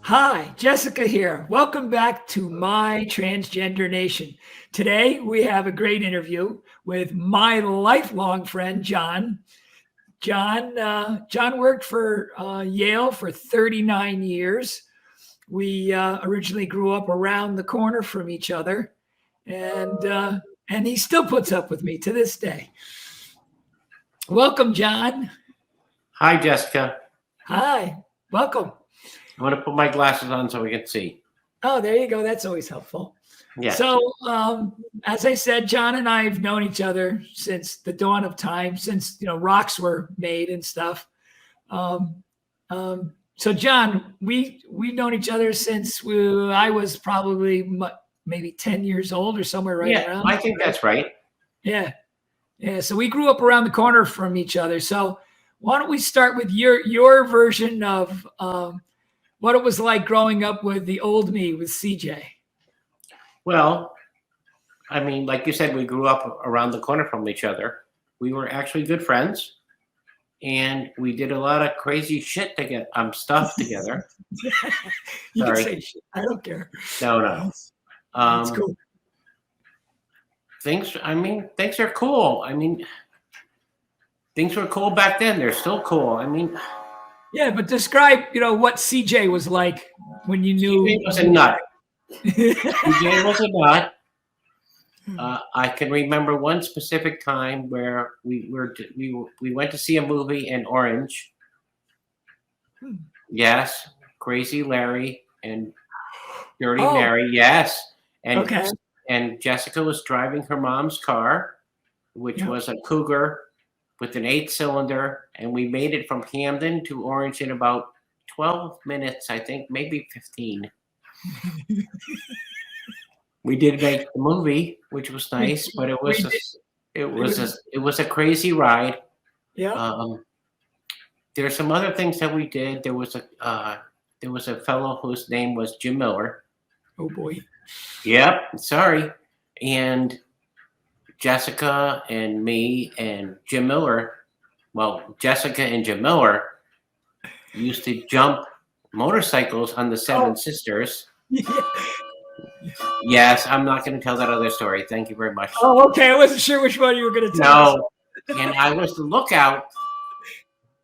Hi, Jessica here. Welcome back to My Transgender Nation. Today we have a great interview with my lifelong friend, John. John worked for Yale for 39 years. We originally grew up around the corner from each other, and he still puts up with me to this day. Welcome, John. Hi, Jessica. Hi, welcome. I'm going to put my glasses on so we can see. Oh, there you go. That's always helpful. Yeah. So, as I said, John and I have known each other since the dawn of time, since rocks were made and stuff. So, John, we've known each other since I was probably maybe 10 years old or somewhere around. I think that's right. Yeah. So we grew up around the corner from each other. So why don't we start with your version of what it was like growing up with the old me with CJ? Well, I mean, like you said, we grew up around the corner from each other. We were actually good friends, and we did a lot of crazy shit to get stuff together. You can say shit. I don't care. No. It's cool. Things are cool. I mean, things were cool back then. They're still cool. I mean, yeah, but describe, what CJ was like when you knew. CJ was a nut. CJ was a nut. I can remember one specific time where we went to see a movie in Orange. Yes, Crazy Larry and Dirty Mary. Yes, and Jessica was driving her mom's car, which was a Cougar with an 8-cylinder, and we made it from Camden to Orange in about 12 minutes, I think, maybe 15. We did make the movie, which was nice, but it was a crazy ride. Yeah. There's some other things that we did. There was a fellow whose name was Jim Miller. Oh boy. Yep. Sorry. And Jessica and me and Jim Miller. Well, Jessica and Jim Miller used to jump motorcycles on the Seven Sisters. Yeah. Yes, I'm not going to tell that other story. Thank you very much. Oh, okay. I wasn't sure which one you were going to tell. No, and I was the lookout,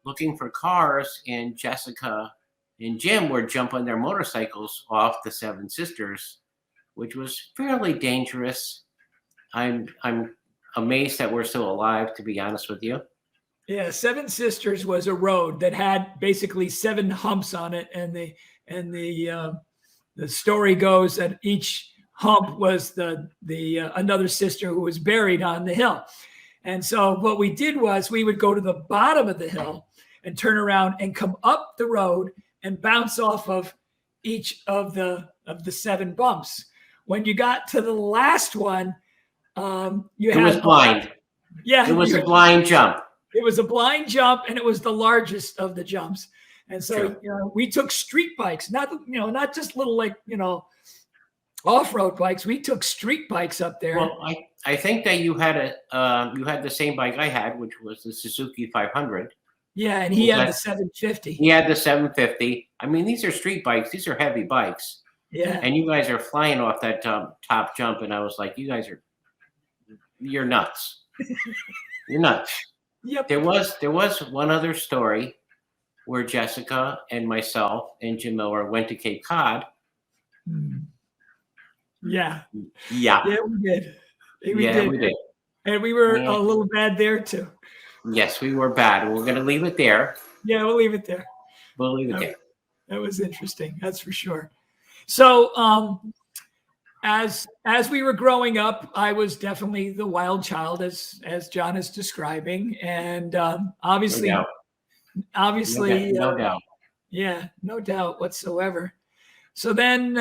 looking for cars, and Jessica and Jim were jumping their motorcycles off the Seven Sisters, which was fairly dangerous. I'm amazed that we're still alive, to be honest with you. Yeah, Seven Sisters was a road that had basically 7 humps on it, and the story goes that each hump was the another sister who was buried on the hill. And so what we did was we would go to the bottom of the hill and turn around and come up the road and bounce off of each of the 7 bumps. When you got to the last one, it was blind. Yeah, it was a blind jump. It was a blind jump, and it was the largest of the jumps. And so we took street bikes, not just little off-road bikes. We took street bikes up there. Well, I think that you had the same bike I had, which was the Suzuki 500. Yeah, and he had the 750. He had the 750. I mean, these are street bikes. These are heavy bikes. Yeah. And you guys are flying off that top jump, and I was like, you're nuts. You're nuts. Yep. There was one other story where Jessica and myself and Jim Miller went to Cape Cod. Yeah. Yeah. Yeah, we did. We did. And we were a little bad there too. Yes, we were bad. We're going to leave it there. Yeah, we'll leave it there. We'll leave it there. That was interesting. That's for sure. So, as we were growing up, I was definitely the wild child, as John is describing, and obviously, no doubt. Yeah, no doubt whatsoever. So then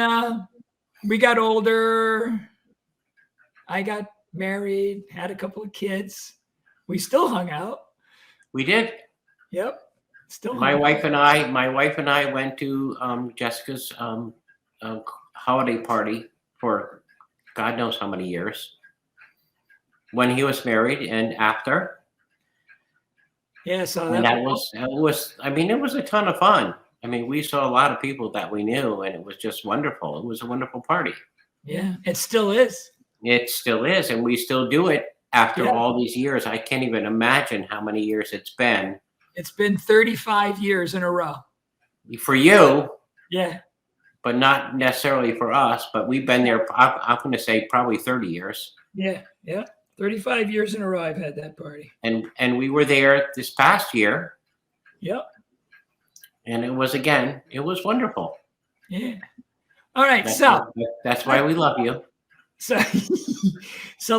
we got older. I got married, had a couple of kids. We still hung out. We did. Yep. Still. My wife and I went to Jessica's holiday party for God knows how many years, when he was married and after. Yeah, so that was. I mean, it was a ton of fun. I mean, we saw a lot of people that we knew, and it was just wonderful. It was a wonderful party. Yeah, it still is. It still is, and we still do it after Yeah. all these years. I can't even imagine how many years it's been. It's been 35 years in a row. For you, Yeah. but not necessarily for us. But we've been there, I'm going to say probably 30 years. Yeah. Yeah. 35 years in a row I've had that party. And we were there this past year. Yep. And it was wonderful. Yeah. All right. That's why we love you. So so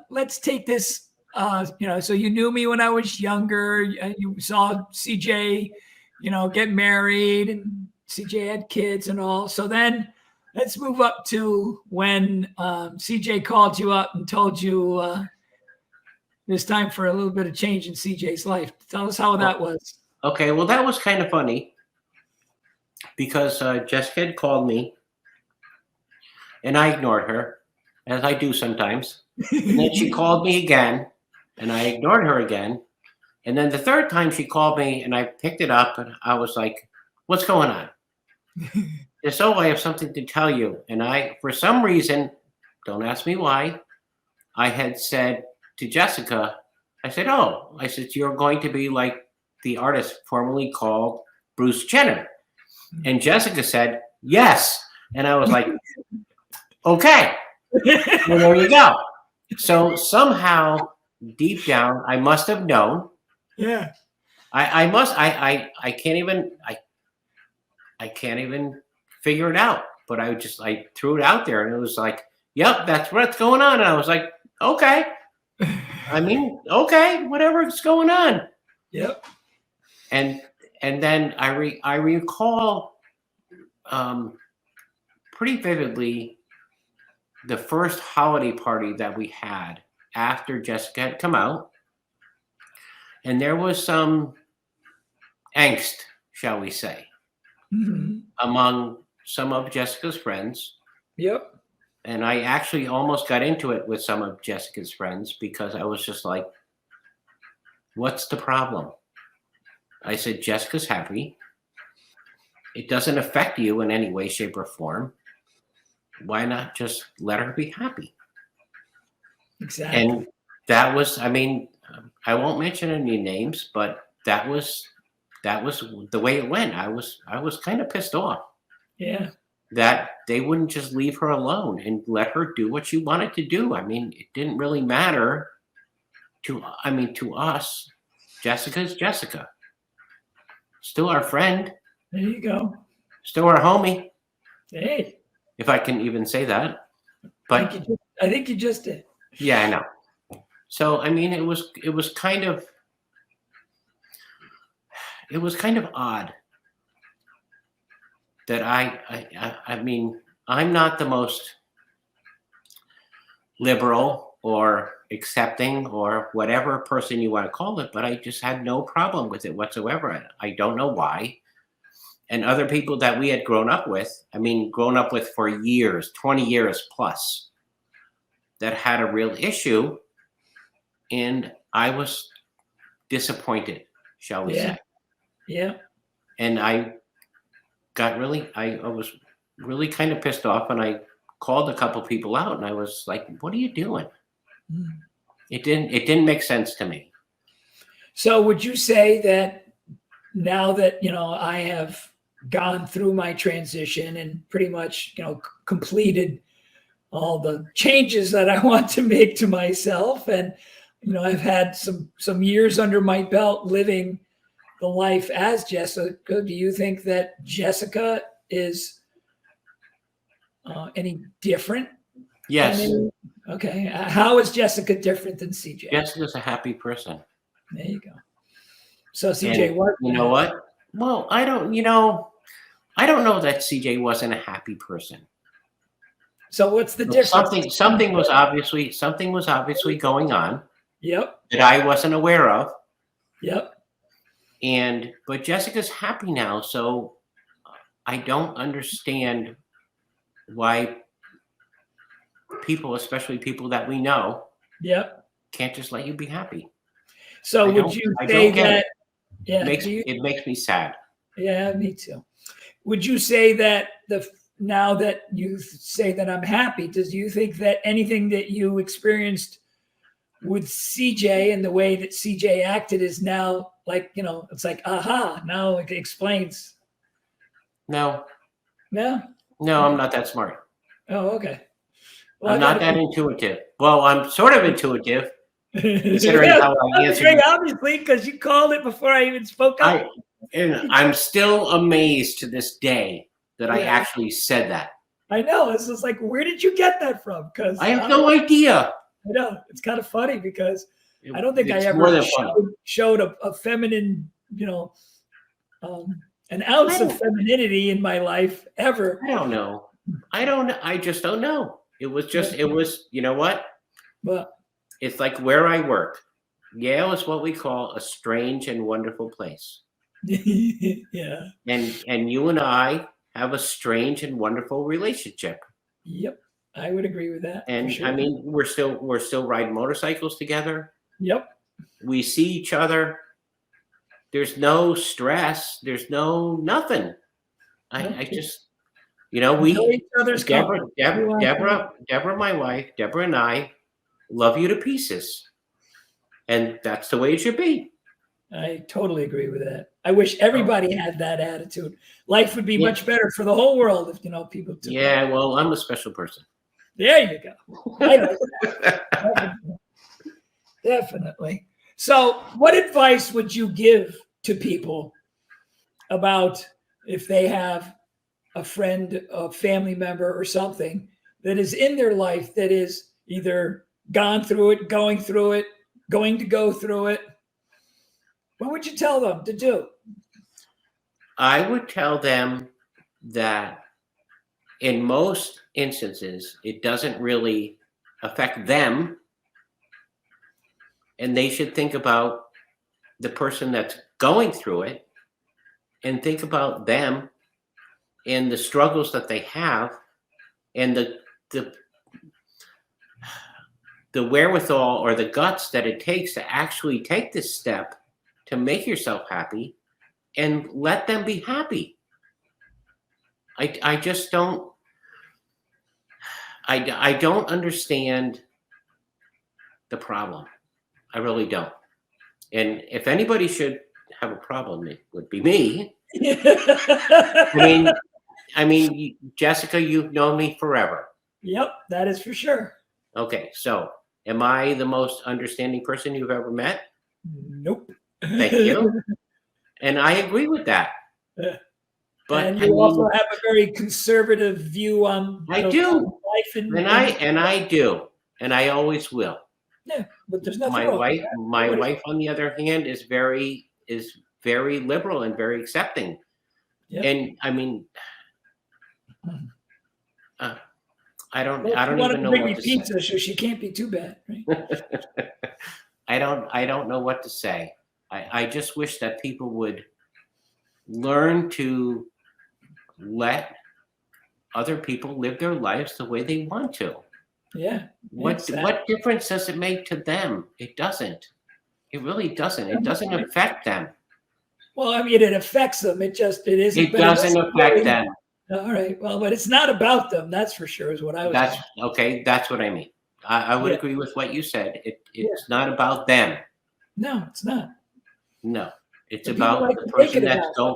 let's take this so you knew me when I was younger. You saw CJ, get married, and CJ had kids and all. So then let's move up to when CJ called you up and told you it's time for a little bit of change in CJ's life. Tell us how that was. Okay, well, that was kind of funny because Jessica had called me and I ignored her, as I do sometimes. And then she called me again and I ignored her again. And then the third time she called me and I picked it up and I was like, what's going on? I have something to tell you. And I, for some reason, don't ask me why, I had said to Jessica, I said, you're going to be like the artist formerly called Bruce Jenner. And Jessica said, yes. And I was like, okay, well, there you go. So somehow deep down, I must have known. Yeah. I can't even figure it out, but I threw it out there and it was like, yep, that's what's going on. And I was like, okay. I mean, okay, whatever's going on. Yep. And then I recall pretty vividly the first holiday party that we had after Jessica had come out. And there was some angst, shall we say, among some of Jessica's friends. Yep. And I actually almost got into it with some of Jessica's friends because I was just like, what's the problem? I said, Jessica's happy. It doesn't affect you in any way, shape, or form. Why not just let her be happy? Exactly. And that was, I mean, I won't mention any names, but that was the way it went. I was kind of pissed off. Yeah. That they wouldn't just leave her alone and let her do what she wanted to do. I mean, it didn't really matter to us. Jessica's Jessica. Still our friend. There you go. Still our homie. Hey. If I can even say that. But I think you just did. Yeah, I know. So I mean, it was kind of odd that I mean, I'm not the most liberal or accepting or whatever person you want to call it, but I just had no problem with it whatsoever. I don't know why. And other people that we had grown up with for years, 20 years plus, that had a real issue, and I was disappointed, shall we say. Yeah. And I was really kind of pissed off, and I called a couple people out, and I was like, what are you doing? It didn't make sense to me. So would you say that now that, I have gone through my transition and pretty much, completed all the changes that I want to make to myself, and, I've had some years under my belt living the life as Jessica, do you think that Jessica is any different? Yes. Okay. How is Jessica different than CJ? Jessica's a happy person. There you go. So CJ, what? You know what? Well, I don't know that CJ wasn't a happy person. So what's the difference? Something was obviously going on. Yep. That I wasn't aware of. Yep. But Jessica's happy now, so I don't understand why people, especially people that we know, can't just let you be happy. So would you say that? Yeah, it makes me sad. Yeah, me too. Would you say that now that you say that I'm happy, does you think that anything that you experienced with CJ and the way that CJ acted is now like, it's like, aha, now it explains. No, No? no, I'm not that smart. Oh, okay. Well, I'm not that intuitive. Well, I'm sort of intuitive, considering how I answered. Obviously, because you called it before I even spoke up. I'm still amazed to this day that I Yeah. actually said that. I know. It's just like, where did you get that from? Because I have no idea. I know. It's kind of funny because I don't think I It's ever more than funny. showed a feminine, an ounce of femininity in my life ever. I don't know. I just don't know. It was, you know what? But It's like where I work. Yale is what we call a strange and wonderful place. yeah. And you and I have a strange and wonderful relationship. Yep. I would agree with that. And sure. I mean, we're still riding motorcycles together. Yep. We see each other. There's no stress. There's nothing. I just, we each other's Deborah, my wife, Deborah and I love you to pieces. And that's the way it should be. I totally agree with that. I wish everybody had that attitude. Life would be much better for the whole world if people took that. Well, I'm a special person. There you go. I know that. Definitely. So, what advice would you give to people about if they have a friend, a family member, or something that is in their life that is either gone through it, going through it, going to go through it? What would you tell them to do? I would tell them that in most instances, it doesn't really affect them. And they should think about the person that's going through it and think about them and the struggles that they have and the wherewithal or the guts that it takes to actually take this step to make yourself happy and let them be happy. I just don't, I don't understand the problem. I really don't. And if anybody should have a problem, it would be me. I mean, Jessica, you've known me forever. Yep, that is for sure. Okay, so am I the most understanding person you've ever met? Nope. Thank you. And I agree with that. But and you also have a very conservative view on I do. Life and I do. And I always will. Yeah, but there's nothing my wrong wife with that. My wife, on the other hand, is very liberal and very accepting. Yep. And I mean, I don't even know what to pizza, say. So she can't be too bad, right? I don't know what to say. I just wish that people would learn to let other people live their lives the way they want to. Yeah. What difference does it make to them? It doesn't. It really doesn't. It doesn't affect them. Well, I mean, it affects them. It doesn't. It doesn't affect them. All right. Well, but it's not about them. That's for sure. Is what I was. That's saying. Okay. That's what I mean. I would agree with what you said. It's not about them. No, it's not. No, it's about the person that's going.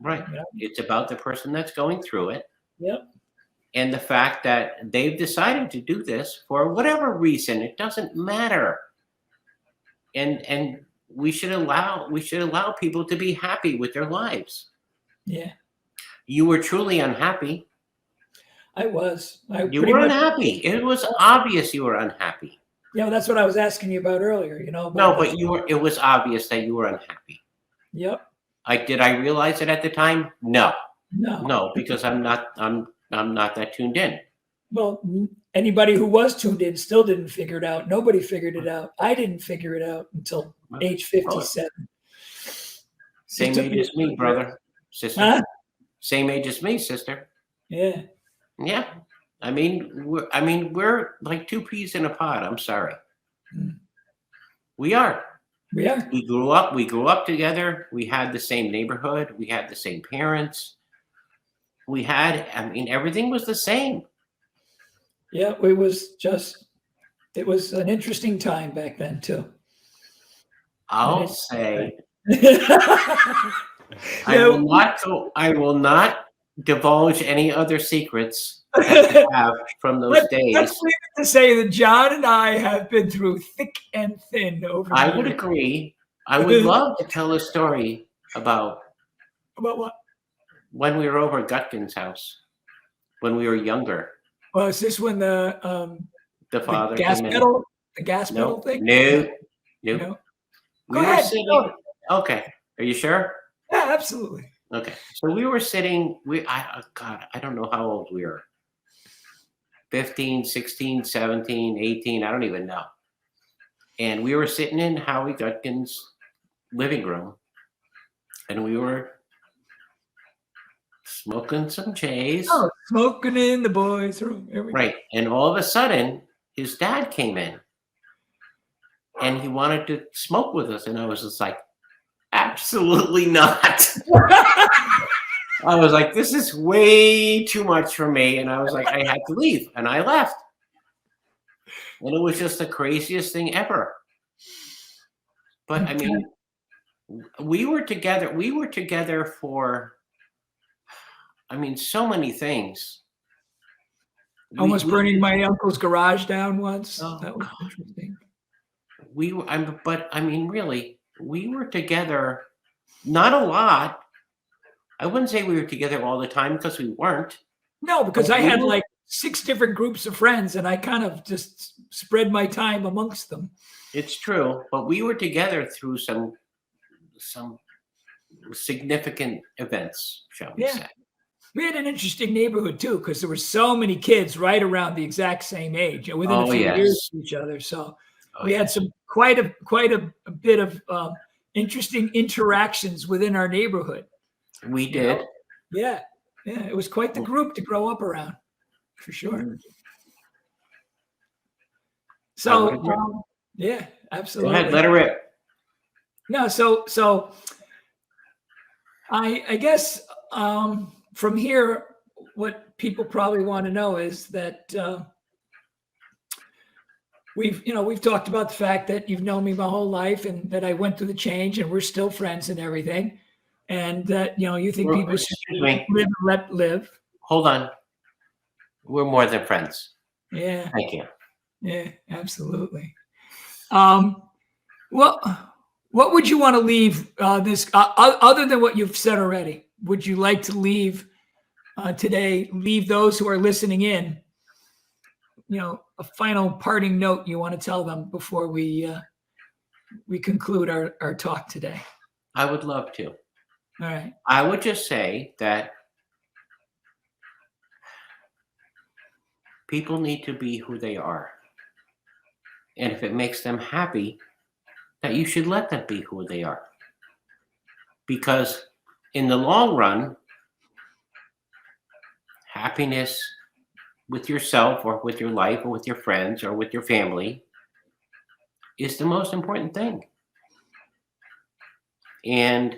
Right. Yeah. It's about the person that's going through it. Yep. And the fact that they've decided to do this for whatever reason, it doesn't matter. And we should allow people to be happy with their lives. Yeah. You were truly unhappy. I was. You were unhappy. It was obvious you were unhappy. Yeah, that's what I was asking you about earlier. No, but it was obvious that you were unhappy. Yep. Did I realize it at the time? No. No, because I'm not that tuned in. Well, anybody who was tuned in still didn't figure it out. Nobody figured it out. I didn't figure it out until age 57. Same age as me, brother, sister. Huh? Same age as me, sister. Yeah. Yeah. I mean, we're like two peas in a pod. I'm sorry. We are. Yeah. We grew up together. We had the same neighborhood. We had the same parents. I mean, everything was the same. Yeah. It was an interesting time back then too. I'll say Yeah. I will not divulge any other secrets that I have from those days. Let's leave it to say that John and I have been through thick and thin over. I would agree. I would love to tell a story about what? when we were over at Gutkin's house when we were younger. Well, is this when the father gas came in. pedal, the gas pedal thing? No. No. We were sitting. Okay. Are you sure? Yeah, absolutely. Okay. So we were sitting. I don't know how old we were. 15, 16, 17, 18. I don't even know. And we were sitting in Howie Gutkin's living room, and we were smoking some J's. Oh, smoking in the boys' room. Right. And all of a sudden, his dad came in, and he wanted to smoke with us. And I was just like, absolutely not. I was like, this is way too much for me. And I was like, I had to leave. And I left. And it was just the craziest thing ever. But I mean, we were together for, I mean, so many things. Almost burning my uncle's garage down once. Oh, that was interesting. But I mean, really, we were together, not a lot. I wouldn't say we were together all the time because we weren't. No, because I had like 6 different groups of friends and I kind of just spread my time amongst them. It's true, but we were together through some significant events, shall we say. We had an interesting neighborhood too, because there were so many kids right around the exact same age, and within a few years of each other. So we had some quite a bit of interesting interactions within our neighborhood. We did. Yeah. It was quite the group to grow up around, for sure. So yeah, absolutely. Go ahead, let her rip. No, so I guess from here, what people probably want to know is that we've talked about the fact that you've known me my whole life and that I went through the change and we're still friends and everything. And that, you think people should live and let live. Hold on. We're more than friends. Yeah. Thank you. Yeah, absolutely. Well, what would you want to leave this other than what you've said already? Would you like to leave today, leave those who are listening in, a final parting note you want to tell them before we conclude our talk today? I would love to. All right. I would just say that people need to be who they are. And if it makes them happy, that you should let them be who they are. Because in the long run, happiness with yourself or with your life or with your friends or with your family is the most important thing. And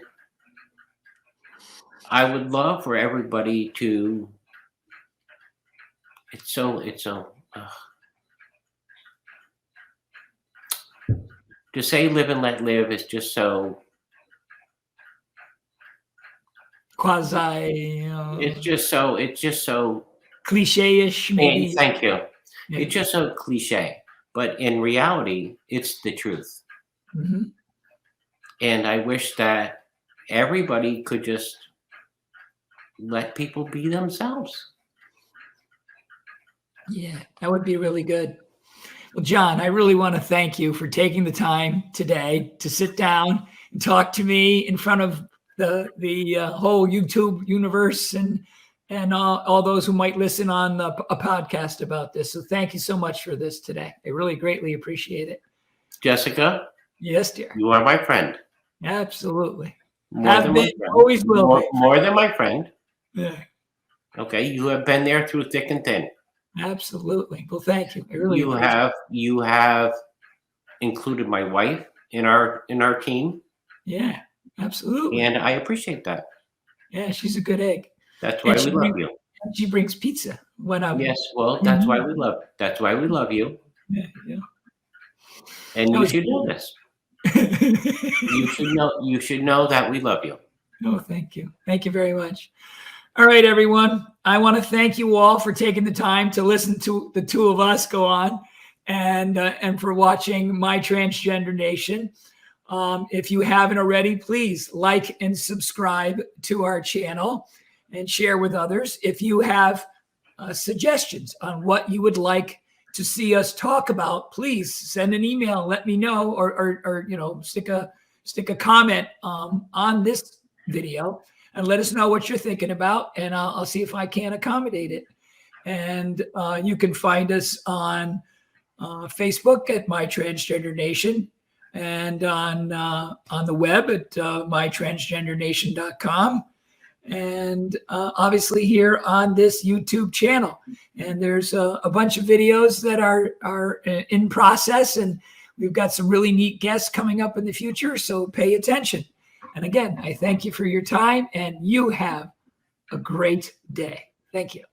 I would love for everybody to, to say live and let live is just so quasi. It's just so cliche-ish, maybe. Thank you. Yeah. It's just so cliche, but in reality, it's the truth. Mm-hmm. And I wish that everybody could just let people be themselves. Yeah, that would be really good. Well, John, I really want to thank you for taking the time today to sit down and talk to me in front of the whole YouTube universe and all those who might listen on a podcast about this. So thank you so much for this today. I really greatly appreciate it. Jessica? Yes, dear. You are my friend. Absolutely. Always will be. More than my friend. Yeah. Okay, you have been there through thick and thin. Absolutely. Well, thank you. I really you have included my wife in our team. Yeah, absolutely. And I appreciate that. Yeah, she's a good egg. That's why we love you. She brings pizza when I'm. Yes, well, that's why we love. That's why we love you. Yeah, yeah. And you should know this. You should know. You should know that we love you. Oh, thank you. Thank you very much. All right, everyone. I want to thank you all for taking the time to listen to the two of us go on, and for watching My Transgender Nation. If you haven't already, please like and subscribe to our channel and share with others. If you have suggestions on what you would like to see us talk about, please send an email, let me know, or stick a comment on this video and let us know what you're thinking about, and I'll see if I can accommodate it. And you can find us on Facebook at My Transgender Nation, and on the web at mytransgendernation.com, and obviously here on this YouTube channel. And there's a bunch of videos that are in process, and we've got some really neat guests coming up in the future, so pay attention. And again, I thank you for your time, and you have a great day. Thank you.